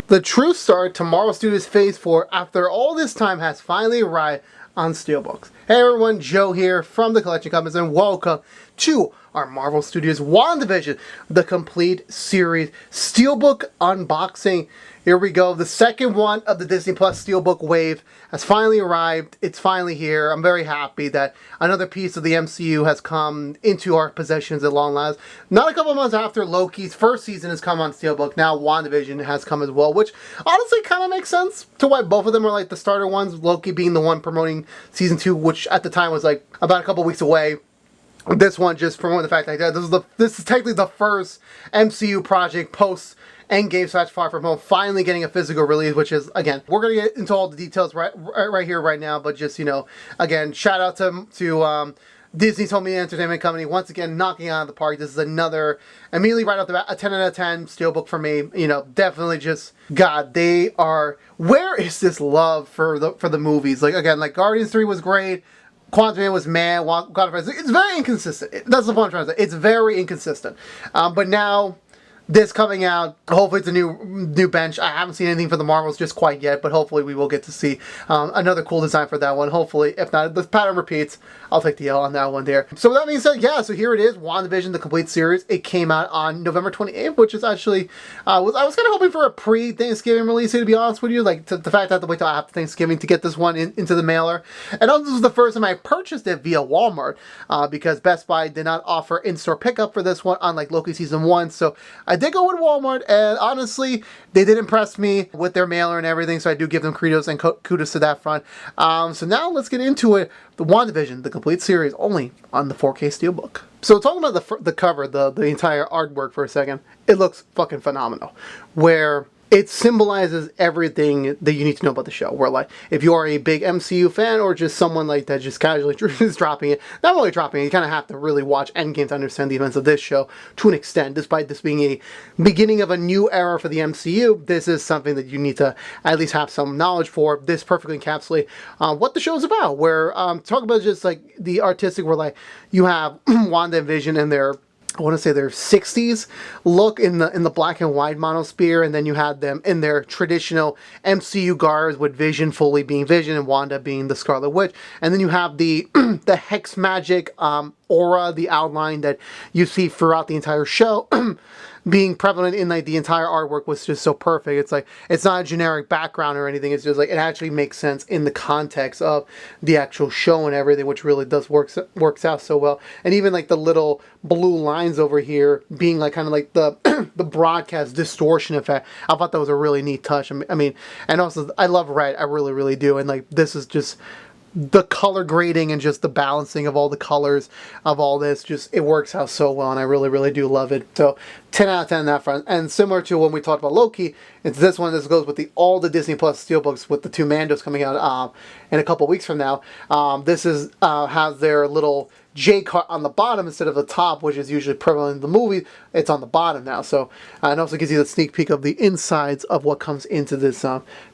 The true start to Marvel Studios Phase 4 after all this time has finally arrived on Steelbooks. Hey everyone, Joe here from the Collection Companies, and welcome to our Marvel Studios WandaVision, the complete series Steelbook unboxing. Here we go. The second one of the Disney Plus Steelbook wave has finally arrived. It's finally here. I'm very happy that another piece of the MCU has come into our possessions at long last. Not a couple of months after Loki's first season has come on Steelbook, now WandaVision has come as well, which honestly kind of makes sense to why both of them are like the starter ones. Loki being the one promoting season 2, which at the time was like about a couple weeks away. This one just promoting the fact that this is technically the first MCU project post Endgame / Far From Home finally getting a physical release, which is, again, we're gonna get into all the details right here, right now. But just, you know, again, shout out to Disney's Home Media Entertainment Company once again knocking out of the park. This is another immediately right off the bat a 10 out of 10 Steelbook for me. You know, definitely just God. They are. Where is this love for the movies? Like again, like Guardians 3 was great. Quantum was mad. It's very inconsistent. That's the point I'm trying to say. It's very inconsistent. But now, this coming out, hopefully it's a new bench. I haven't seen anything for the Marvels just quite yet, but hopefully we will get to see another cool design for that one. Hopefully, if not, the pattern repeats, I'll take the L on that one there. So with that being said, yeah, so here it is, WandaVision, the complete series. It came out on November 28th, which is actually, I was kind of hoping for a pre-Thanksgiving release, to be honest with you. Like, the fact that I have to wait till after Thanksgiving to get this one into the mailer. And also, this was the first time I purchased it via Walmart, because Best Buy did not offer in-store pickup for this one, unlike Loki Season 1. So I did go with Walmart, and honestly, they did impress me with their mailer and everything, so I do give them kudos and kudos to that front. So now let's get into it. The WandaVision, the complete series, only on the 4K Steelbook. So talking about the cover, the entire artwork for a second, it looks fucking phenomenal. Where it symbolizes everything that you need to know about the show. Where, like, if you are a big MCU fan or just someone like that just casually is dropping it, not only dropping it, you kind of have to really watch Endgame to understand the events of this show to an extent. Despite this being a beginning of a new era for the MCU, this is something that you need to at least have some knowledge for. This perfectly encapsulates what the show is about. Where, talk about just like the artistic, where like you have Wanda and Vision and their, I want to say their 60s look in the black and white monosphere, and then you had them in their traditional MCU garbs with Vision fully being Vision and Wanda being the Scarlet Witch, and then you have the the hex magic aura, the outline that you see throughout the entire show being prevalent in like the entire artwork was just so perfect. It's like, it's not a generic background or anything. It's just like, it actually makes sense in the context of the actual show and everything, which really does works out so well. And even like the little blue lines over here being like kind of like the the broadcast distortion effect. I thought that was a really neat touch. I mean, and also I love red. I really do. And like, this is just the color grading and just the balancing of all the colors of all this, just it works out so well, and I really do love it. So 10 out of 10 on that front. And similar to when we talked about Loki, it's this one. This goes with all the Disney Plus Steelbooks with the 2 Mandos coming out in a couple weeks from now. This is has their little J cut on the bottom instead of the top, which is usually prevalent in the movie. It's on the bottom now. So it also gives you the sneak peek of the insides of what comes into this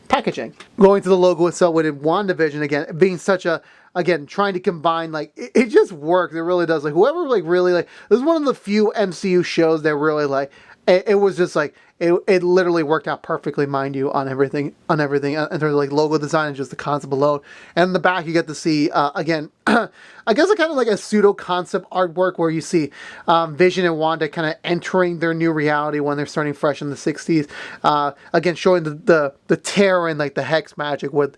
packaging. Going to the logo itself with WandaVision, again, being such a, again, trying to combine, like, it just works. It really does. Like, whoever, like, really, like, this is one of the few MCU shows that really, like, it was just, like, it literally worked out perfectly, mind you, on everything, in terms of, like, logo design and just the concept alone. And in the back, you get to see, again, I guess a kind of like a pseudo-concept artwork where you see Vision and Wanda kind of entering their new reality when they're starting fresh in the 60s. Again, showing the terror and like the hex magic with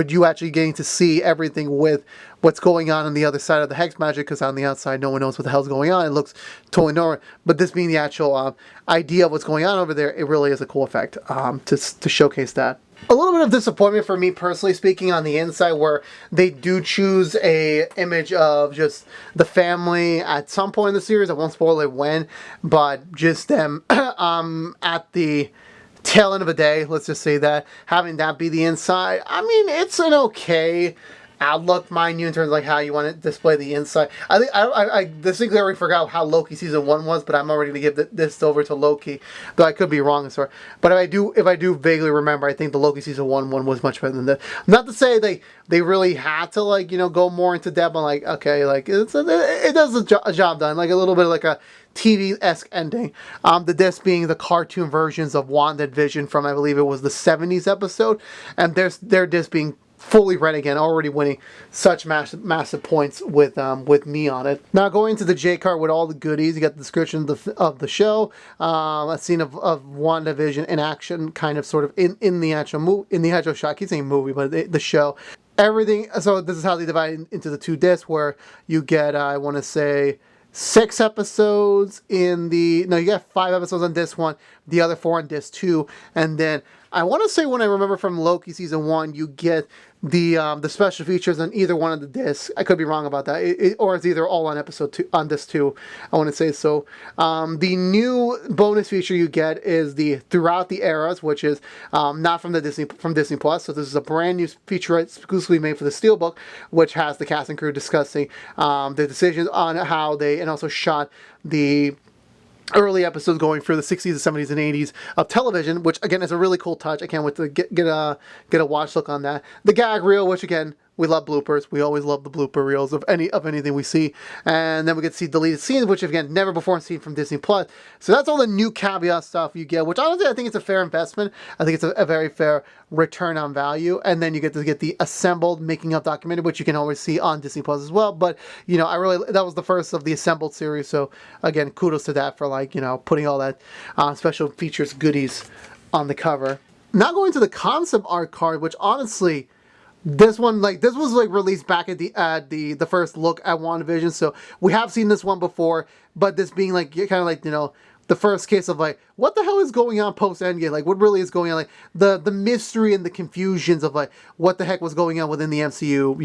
you actually getting to see everything with what's going on the other side of the hex magic, because on the outside, no one knows what the hell's going on. It looks totally normal. But this being the actual idea of what's going on over there, it really is a cool effect to showcase that. A little bit of disappointment for me personally speaking on the inside, where they do choose a image of just the family at some point in the series. I won't spoil it when, but just them at the tail end of a day, let's just say that, having that be the inside. I mean, it's an okay outlook, mind you, in terms of like how you want to display the inside. I think I distinctly already forgot how Loki season 1 was, but I'm already gonna give this over to Loki, though I could be wrong. Sorry, but if I do vaguely remember, I think the Loki season 1 was much better than that. Not to say they really had to like go more into depth on like okay like it does a job done, like a little bit of like a TV-esque ending. The disc being the cartoon versions of WandaVision from, I believe it was the 70s episode, and their disc being fully red again, already winning such massive points with me on it. Now going to the J card with all the goodies, you got the description of the show, a scene of WandaVision in action, kind of sort of in the actual show. I keep saying movie, but the show. Everything. So this is how they divide it into the 2 discs, where you get I want to say 6 episodes you got 5 episodes on disc 1, the other 4 on disc 2, and then I want to say, when I remember from Loki season 1, you get the special features on either one of the discs. I could be wrong about that, or it's either all on episode 2 on disc 2. I want to say so. The new bonus feature you get is the Throughout the Eras, which is not from Disney Plus. So this is a brand new feature exclusively made for the Steelbook, which has the cast and crew discussing the decisions on how they, and also shot the early episodes going through the 60s, the 70s, and 80s of television, which again is a really cool touch. I can't wait to get a watch look on that. The gag reel, which again, we love bloopers. We always love the blooper reels of anything we see. And then we get to see deleted scenes, which again, never before seen from Disney Plus. So that's all the new caveat stuff you get, which honestly I think it's a fair investment. I think it's a very fair return on value. And then you get to get the assembled making of documentary, which you can always see on Disney Plus as well. But that was the first of the assembled series. So again, kudos to that for putting all that special features goodies on the cover. Now going to the concept art card, which honestly, this was released back at the first look at WandaVision, so we have seen this one before, but this being the first case of what the hell is going on post Endgame, what really is going on, the mystery and the confusions of what the heck was going on within the MCU,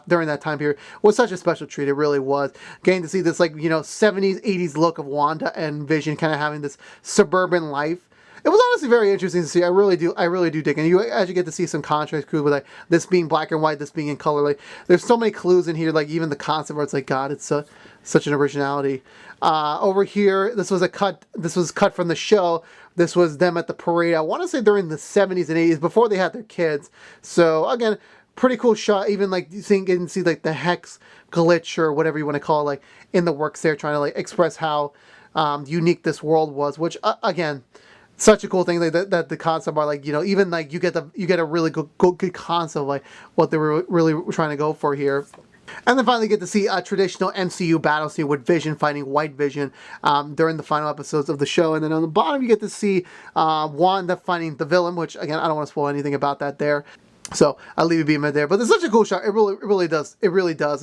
during that time period was such a special treat. It really was. Getting to see this 70s 80s look of Wanda and Vision kind of having this suburban life. It was honestly very interesting to see. I really do dig. And as you get to see some contrast clues with this being black and white, this being in color, there's so many clues in here. Even the concept where it's God, it's such an originality. Over here, this was cut from the show. This was them at the parade. I want to say during the 70s and 80s, before they had their kids. So again, pretty cool shot. Even getting to see the hex glitch or whatever you want to call it, in the works there, trying to express how unique this world was. Which again, such a cool thing that the concept are even you get a really good concept of what they were really trying to go for here. And then finally get to see a traditional MCU battle scene with Vision fighting White Vision during the final episodes of the show. And then on the bottom you get to see Wanda fighting the villain, which again I don't want to spoil anything about that there. So I'll leave it being there, but it's such a cool shot. It really does.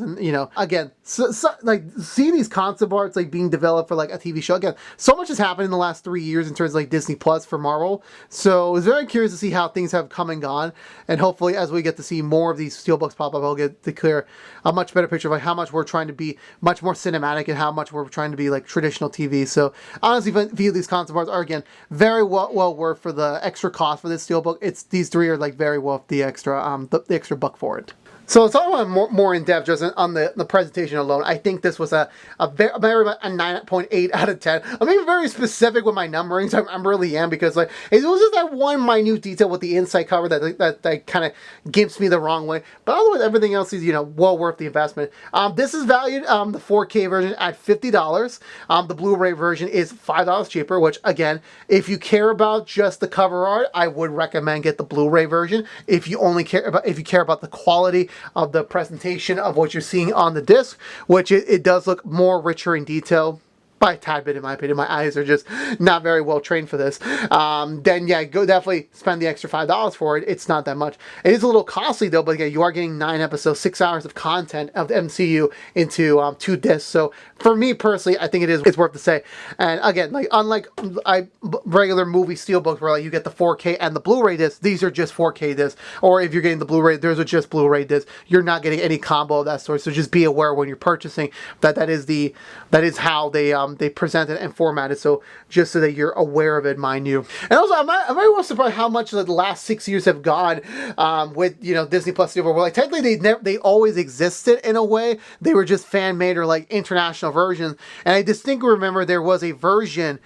And again, seeing these concept arts being developed for a TV show. Again, so much has happened in the last 3 years in terms of Disney Plus for Marvel. So I was very curious to see how things have come and gone, and hopefully as we get to see more of these steelbooks pop up, I'll get to clear a much better picture of how much we're trying to be much more cinematic and how much we're trying to be traditional TV. So honestly, view these concept arts are again very well worth for the extra cost for this steelbook. These 3 are very worth the extra buck for it. So let's talk about more in depth just on the presentation alone. I think this was a 9.8 out of 10. I'm being very specific with my numbering, so I really am, because it was just that one minute detail with the inside cover that kind of gimps me the wrong way. But otherwise, everything else is well worth the investment. This is valued the 4K version at $50. The Blu-ray version is $5 cheaper. Which again, if you care about just the cover art, I would recommend get the Blu-ray version. If you care about the quality of the presentation of what you're seeing on the disc, which it does look more richer in detail by a tad bit in my opinion. My eyes are just not very well trained for this. Then yeah, go definitely spend the extra $5 for it. It's not that much. It is a little costly though, but again, you are getting 9 episodes, 6 hours of content of the MCU into 2 discs. So for me personally, I think it's worth to say. And again, unlike regular movie steelbooks where you get the 4K and the Blu-ray discs, these are just 4K discs. Or if you're getting the Blu-ray, there's just Blu-ray discs. You're not getting any combo of that sort. So just be aware when you're purchasing that is how they they presented and formatted. So just so that you're aware of it, mind you. And also, I'm very well surprised how much the last 6 years have gone with Disney Plus Steelbook. Like technically they always existed in a way. They were just fan made or like international versions. And I distinctly remember there was a version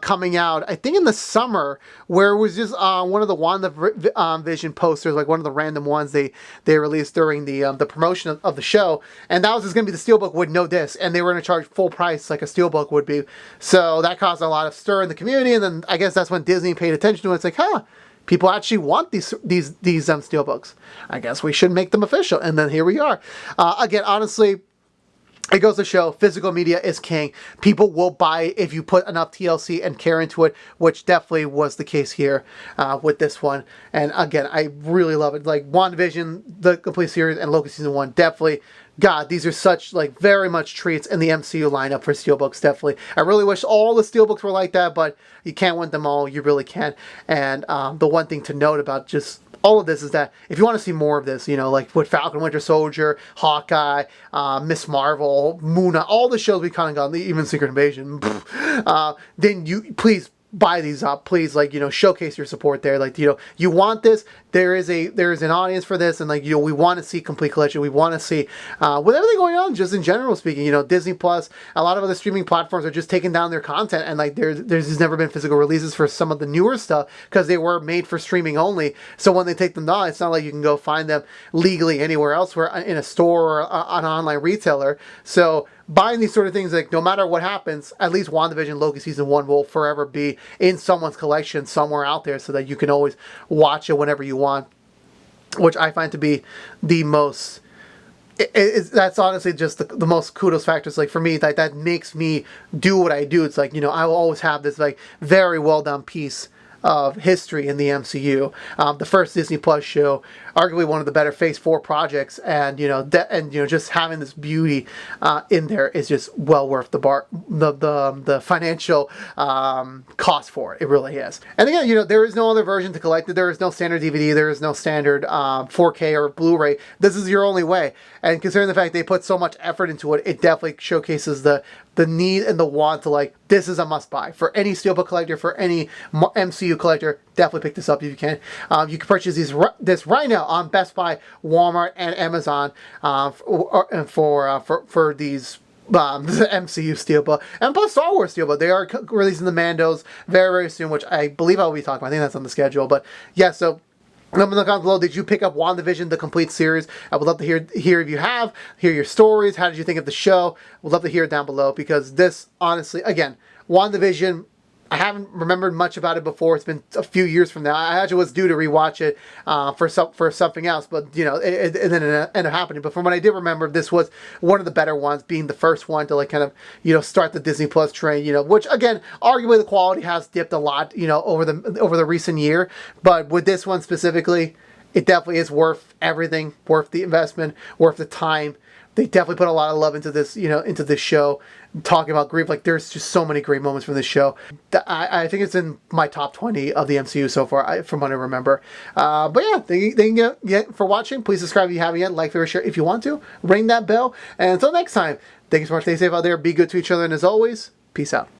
coming out, I think in the summer, where it was just one of the WandaVision posters, like one of the random ones they released during the promotion of the show, and that was just going to be the Steelbook with no disc, and they were going to charge full price like a Steelbook would be. So that caused a lot of stir in the community, and then I guess that's when Disney paid attention to it. It's like, huh, people actually want these Steelbooks. I guess we should make them official, and then here we are. Again, honestly, it goes to show physical media is king. People will buy it if you put enough TLC and care into it, which definitely was the case here with this one. And again, I really love it. Like WandaVision, the complete series, and Loki Season 1, definitely. God, these are such, like, very much treats in the MCU lineup for Steelbooks, definitely. I really wish all the Steelbooks were like that, but you can't win them all. You really can't. And the one thing to note about just all of this is that if you want to see more of this, like with Falcon, Winter Soldier, Hawkeye, Miss Marvel, Moon Knight, all the shows we kind of got, even Secret Invasion, then you please buy these up. Please, showcase your support there. You want this. There is an audience for this, and we want to see complete collection. We want to see with everything going on, just in general speaking. Disney Plus, a lot of other streaming platforms are just taking down their content, and there's just never been physical releases for some of the newer stuff because they were made for streaming only. So when they take them down, it's not like you can go find them legally anywhere else, where in a store or an online retailer. So buying these sort of things, no matter what happens, at least WandaVision, Loki Season 1 will forever be in someone's collection somewhere out there, so that you can always watch it whenever you want, which I find to be the most, that's honestly just the most kudos factors. For me, that makes me do what I do. It's I will always have this very well done piece of history in the MCU. The first Disney Plus show, arguably one of the better Phase 4 projects, and just having this beauty in there is just well worth the financial cost for it. It really is. And again, there is no other version to collect it. There is no standard DVD. There is no standard 4K or Blu-ray. This is your only way. And considering the fact they put so much effort into it, it definitely showcases the need and the want to this is a must buy for any Steelbook collector, for any MCU collector. Definitely pick this up if you can. You can purchase this right now on Best Buy, Walmart, and Amazon for these MCU Steelbook, and plus Star Wars Steelbook. They are releasing the Mandos very, very soon, which I believe I'll be talking about. I think that's on the schedule. But yeah, so let me know down below. Did you pick up WandaVision, the complete series? I would love to hear if you have, hear your stories. How did you think of the show? Would love to hear it down below, because this, honestly, again, WandaVision, I haven't remembered much about it before. It's been a few years from now. I actually was due to rewatch it for something else, but it then ended up happening. But from what I did remember, this was one of the better ones, being the first one to kind of start the Disney Plus train. Which again, arguably the quality has dipped a lot over the recent year, but with this one specifically, it definitely is worth everything, worth the investment, worth the time. They definitely put a lot of love into this, into this show. Talking about grief, there's just so many great moments from this show. I think it's in my top 20 of the MCU so far, from what I remember. But yeah, thank you for watching. Please subscribe if you haven't yet. Like, favorite, share if you want to. Ring that bell. And until next time, thank you so much. Stay safe out there. Be good to each other. And as always, peace out.